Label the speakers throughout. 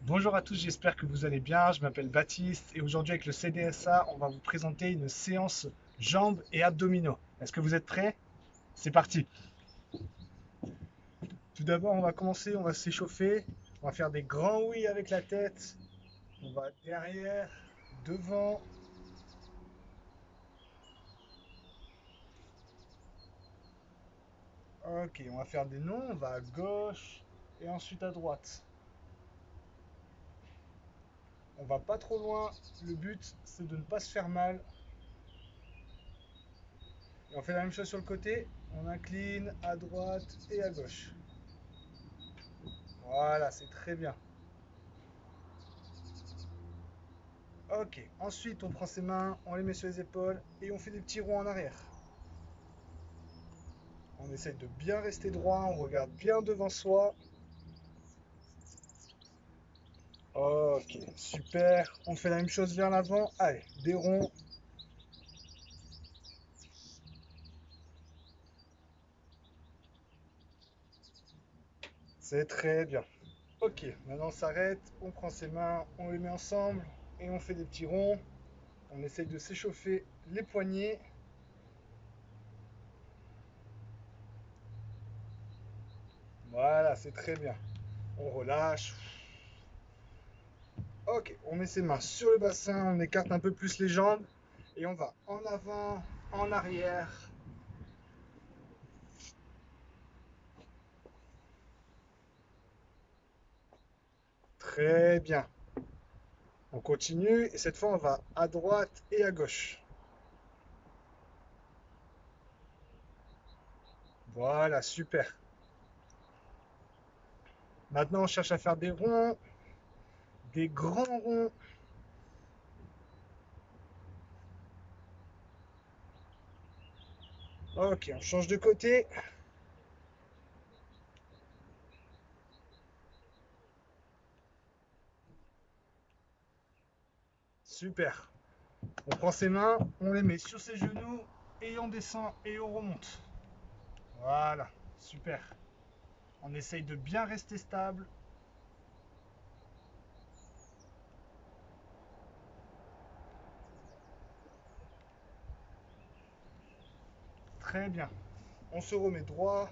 Speaker 1: Bonjour à tous, j'espère que vous allez bien. Je m'appelle Baptiste et aujourd'hui avec le CDSA, on va vous présenter une séance jambes et abdominaux. Est-ce que vous êtes prêts? C'est parti. Tout d'abord, on va commencer, on va s'échauffer. On va faire des grands oui avec la tête. On va derrière, devant. Ok, on va faire des noms. On va à gauche et ensuite à droite. On va pas trop loin. Le but, c'est de ne pas se faire mal. Et on fait la même chose sur le côté. On incline à droite et à gauche. Voilà, c'est très bien. Ok, ensuite on prend ses mains, on les met sur les épaules et on fait des petits ronds en arrière. On essaye de bien rester droit, on regarde bien devant soi. Ok, super. On fait la même chose vers l'avant. Allez, des ronds. C'est très bien. Ok, maintenant on s'arrête, on prend ses mains, on les met ensemble et on fait des petits ronds. On essaye de s'échauffer les poignets. Voilà, c'est très bien. On relâche. Ok, on met ses mains sur le bassin, on écarte un peu plus les jambes et on va en avant, en arrière. Très bien. On continue et cette fois on va à droite et à gauche. Voilà, super. Maintenant on cherche à faire des ronds, des grands ronds. Ok, on change de côté. Super. On prend ses mains, on les met sur ses genoux et on descend et on remonte. Voilà, super. On essaye de bien rester stable. Très bien. On se remet droit.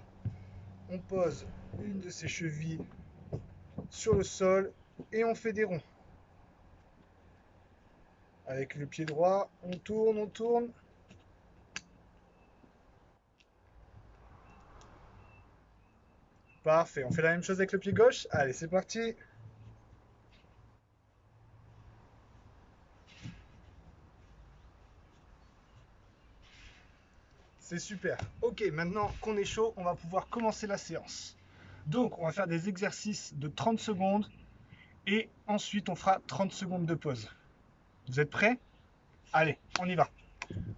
Speaker 1: On pose une de ses chevilles sur le sol et on fait des ronds. Avec le pied droit, on tourne, on tourne. Parfait. On fait la même chose avec le pied gauche. Allez, c'est parti. C'est super. Ok, maintenant qu'on est chaud, on va pouvoir commencer la séance. Donc, on va faire des exercices de 30 secondes et ensuite on fera 30 secondes de pause. Vous êtes prêts? Allez, on y va.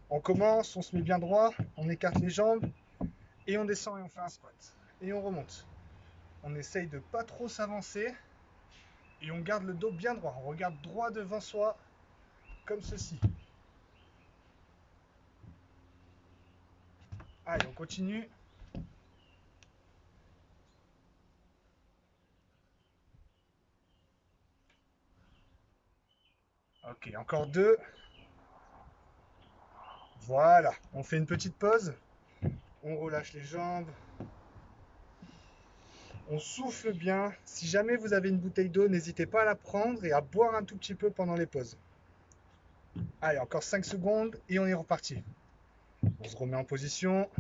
Speaker 1: On commence, on se met bien droit, on écarte les jambes et on descend et on fait un squat. Et on remonte. On essaye de pas trop s'avancer et on garde le dos bien droit. On regarde droit devant soi comme ceci. Allez, on continue. Ok, encore deux. Voilà, on fait une petite pause. On relâche les jambes. On souffle bien. Si jamais vous avez une bouteille d'eau, n'hésitez pas à la prendre et à boire un tout petit peu pendant les pauses. Allez, encore 5 secondes et on est reparti. On se remet en position.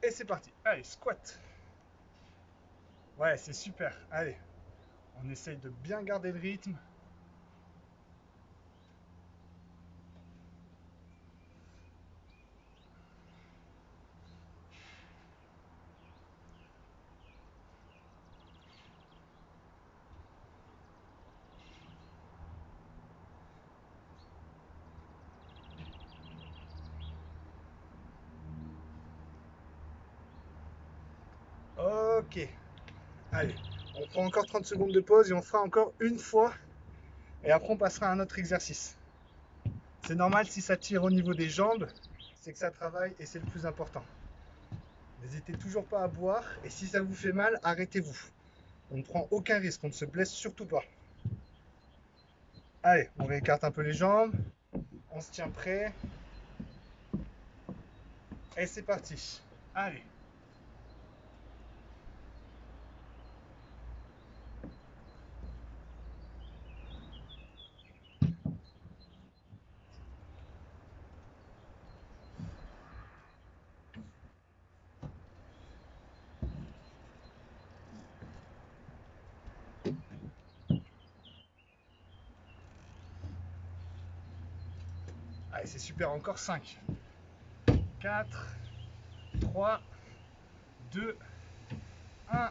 Speaker 1: Et c'est parti. Allez, squat. Ouais, c'est super. Allez, on essaye de bien garder le rythme. Ok. Allez, on prend encore 30 secondes de pause et on fera encore une fois. Et après, on passera à un autre exercice. C'est normal si ça tire au niveau des jambes, c'est que ça travaille et c'est le plus important. N'hésitez toujours pas à boire et si ça vous fait mal, arrêtez-vous. On ne prend aucun risque, on ne se blesse surtout pas. Allez, on réécarte un peu les jambes. On se tient prêt. Et c'est parti. Allez. Allez, c'est super, encore 5. 4, 3, 2, 1.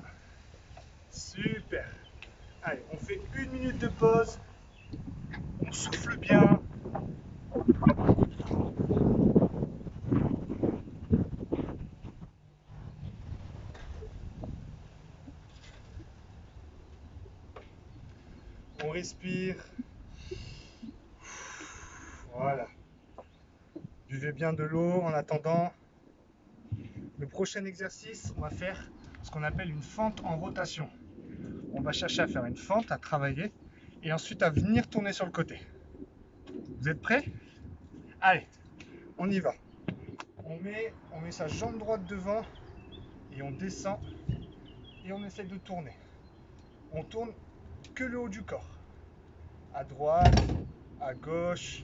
Speaker 1: Super. Allez, on fait 1 minute de pause. On souffle bien. On respire. Voilà. Buvez bien de l'eau en attendant. Le prochain exercice, on va faire ce qu'on appelle une fente en rotation. On va chercher à faire une fente, à travailler, et ensuite à venir tourner sur le côté. Vous êtes prêts? Allez, on y va. On met sa jambe droite devant, et on descend, et on essaie de tourner. On tourne que le haut du corps. À droite, à gauche,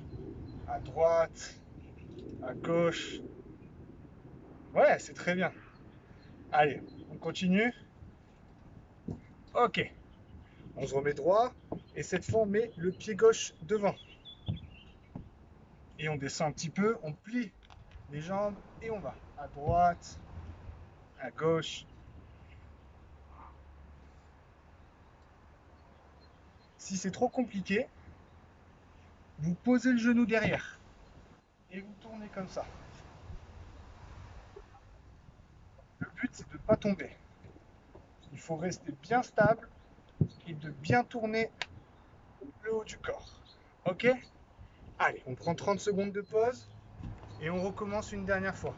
Speaker 1: à droite, à gauche. Ouais, c'est très bien. Allez, on continue. Ok. On se remet droit. Et cette fois, on met le pied gauche devant. Et on descend un petit peu. On plie les jambes et on va à droite, à gauche. Si c'est trop compliqué, vous posez le genou derrière. Et vous tournez comme ça. Le but, c'est de ne pas tomber. Il faut rester bien stable et de bien tourner le haut du corps. Ok? Allez, on prend 30 secondes de pause et on recommence une dernière fois.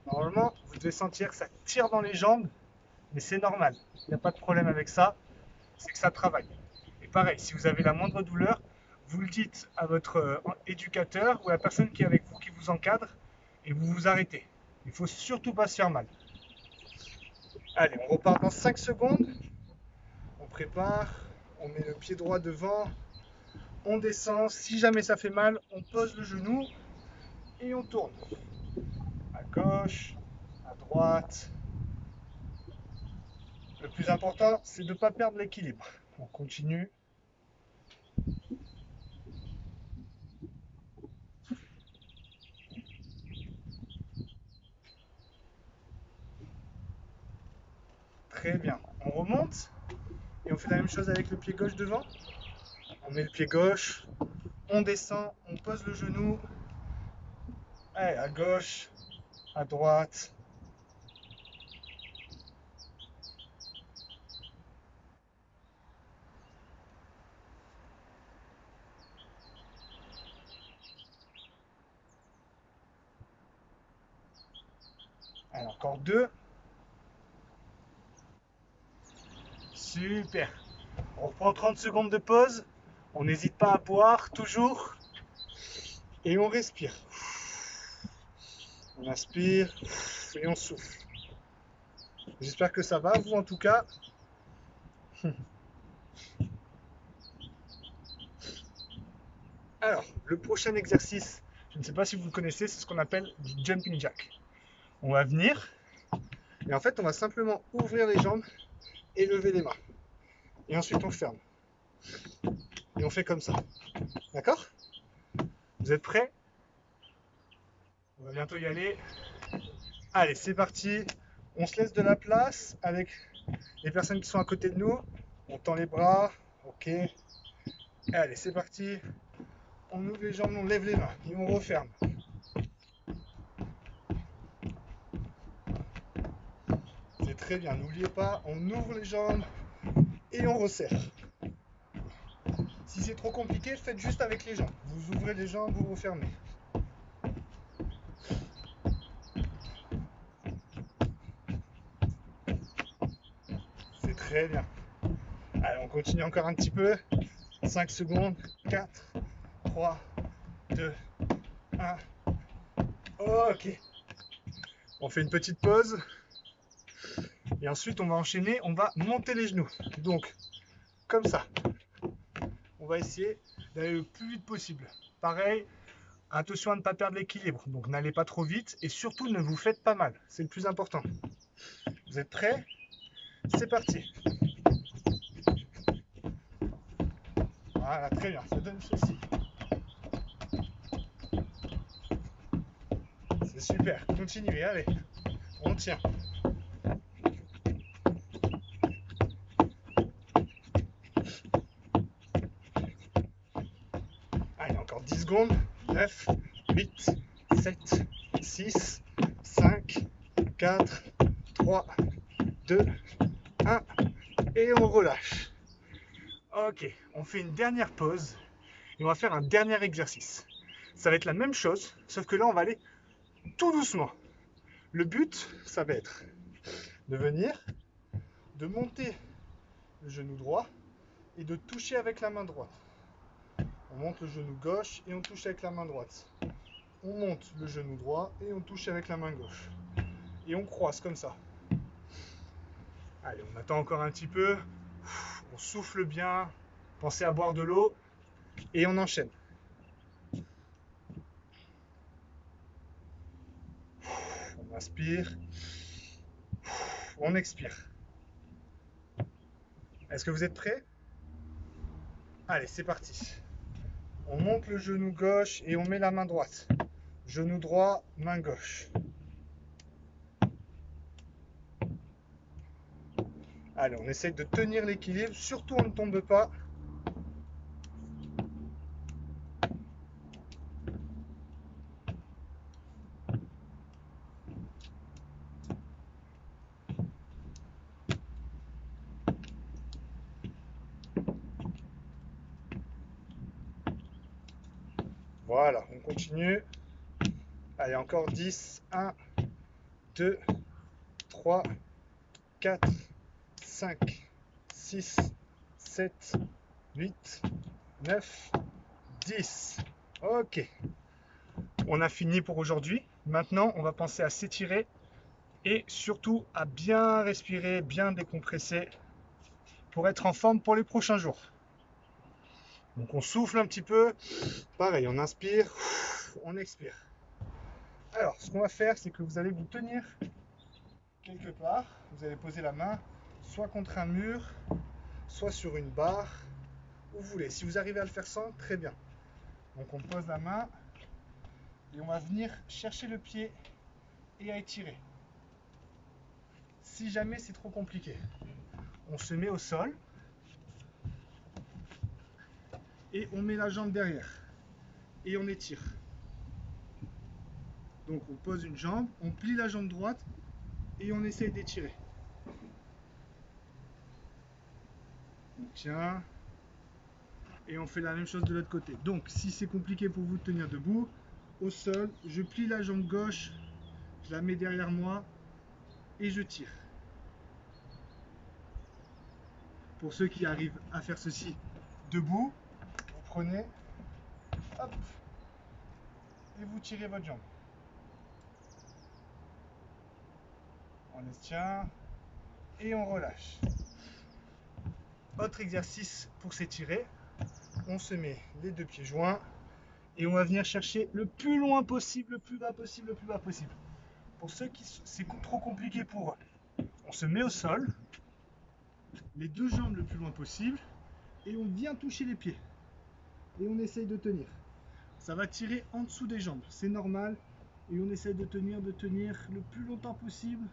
Speaker 1: Normalement, vous devez sentir que ça tire dans les jambes, mais c'est normal. Il n'y a pas de problème avec ça, c'est que ça travaille. Et pareil, si vous avez la moindre douleur, vous le dites à votre éducateur ou à la personne qui est avec vous, qui vous encadre, et vous vous arrêtez. Il ne faut surtout pas se faire mal. Allez, on repart dans 5 secondes. On prépare, on met le pied droit devant, on descend. Si jamais ça fait mal, on pose le genou et on tourne. À gauche, à droite. Le plus important, c'est de ne pas perdre l'équilibre. On continue. Très bien. On remonte et on fait la même chose avec le pied gauche devant. On met le pied gauche, on descend, on pose le genou. Allez, à gauche, à droite. Allez, encore 2. Super. On reprend 30 secondes de pause. On n'hésite pas à boire, toujours. Et on respire. On inspire et on souffle. J'espère que ça va, vous en tout cas. Alors, le prochain exercice, je ne sais pas si vous le connaissez, c'est ce qu'on appelle du jumping jack. On va venir, et en fait, on va simplement ouvrir les jambes et lever les mains. Et ensuite, on ferme. Et on fait comme ça. D'accord? Vous êtes prêts? On va bientôt y aller. Allez, c'est parti. On se laisse de la place avec les personnes qui sont à côté de nous. On tend les bras. Ok. Allez, c'est parti. On ouvre les jambes, on lève les mains et on referme. C'est très bien. N'oubliez pas, on ouvre les jambes et on resserre. Si c'est trop compliqué, faites juste avec les jambes. Vous ouvrez les jambes, vous refermez. Très bien. Allez, on continue encore un petit peu. 5 secondes. 4, 3, 2, 1. Ok. On fait une petite pause. Et ensuite, on va enchaîner. On va monter les genoux. Donc, comme ça. On va essayer d'aller le plus vite possible. Pareil, attention à ne pas perdre l'équilibre. Donc, n'allez pas trop vite. Et surtout, ne vous faites pas mal. C'est le plus important. Vous êtes prêts? C'est parti. Voilà, très bien. Ça donne ceci. C'est super. Continuez, allez. On tient. Allez, encore 10 secondes. 9, 8, 7, 6, 5, 4, 3, 2, 1. Et on relâche. Ok, on fait une dernière pause. Et on va faire un dernier exercice. Ça va être la même chose, sauf que là, on va aller tout doucement. Le but, ça va être de venir, de monter le genou droit et de toucher avec la main droite. On monte le genou gauche et on touche avec la main droite. On monte le genou droit et on touche avec la main gauche. Et on croise comme ça. Allez, on attend encore un petit peu. On souffle bien. Pensez à boire de l'eau. Et on enchaîne. On inspire. On expire. Est-ce que vous êtes prêts? Allez, c'est parti. On monte le genou gauche et on met la main droite. Genou droit, main gauche. Allez, on essaye de tenir l'équilibre, surtout on ne tombe pas. Voilà, on continue. Allez, encore 10. 1, 2, 3, 4, 5, 6, 7, 8, 9, 10. Ok. On a fini pour aujourd'hui. Maintenant, on va penser à s'étirer et surtout à bien respirer, bien décompresser pour être en forme pour les prochains jours. Donc on souffle un petit peu. Pareil, on inspire, on expire. Alors, ce qu'on va faire, c'est que vous allez vous tenir quelque part. Vous allez poser la main soit contre un mur, soit sur une barre, où vous voulez. Si vous arrivez à le faire sans, très bien. Donc on pose la main et on va venir chercher le pied et à étirer. Si jamais c'est trop compliqué, on se met au sol et on met la jambe derrière et on étire. Donc on pose une jambe, on plie la jambe droite et on essaye d'étirer. On tient et on fait la même chose de l'autre côté. Donc si c'est compliqué pour vous de tenir debout, au sol, je plie la jambe gauche, je la mets derrière moi et je tire. Pour ceux qui arrivent à faire ceci debout, vous prenez, hop, et vous tirez votre jambe. On les tient et on relâche. Autre exercice pour s'étirer, on se met les deux pieds joints et on va venir chercher le plus loin possible, le plus bas possible, le plus bas possible. Pour ceux qui c'est trop compliqué pour eux, on se met au sol, les deux jambes le plus loin possible et on vient toucher les pieds et on essaye de tenir. Ça va tirer en dessous des jambes, c'est normal, et on essaye de tenir le plus longtemps possible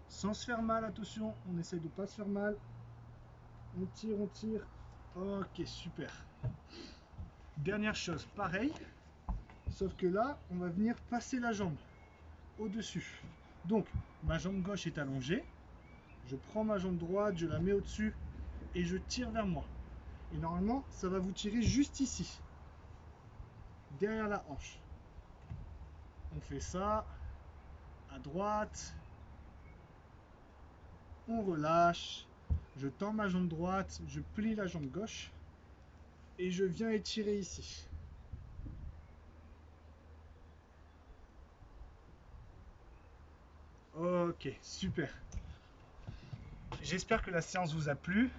Speaker 1: sans se faire mal. Attention, on essaye de ne pas se faire mal. On tire, on tire. Ok, super. Dernière chose, pareil, sauf que là, on va venir passer la jambe au-dessus. Donc, ma jambe gauche est allongée. Je prends ma jambe droite, je la mets au-dessus et je tire vers moi. Et normalement, ça va vous tirer juste ici, derrière la hanche. On fait ça, à droite, on relâche, Je tends ma jambe droite, je plie la jambe gauche et je viens étirer ici. Ok, super. J'espère que la séance vous a plu.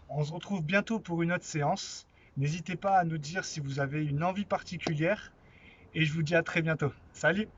Speaker 1: On se retrouve bientôt pour une autre séance. N'hésitez pas à nous dire si vous avez une envie particulière et je vous dis à très bientôt. Salut!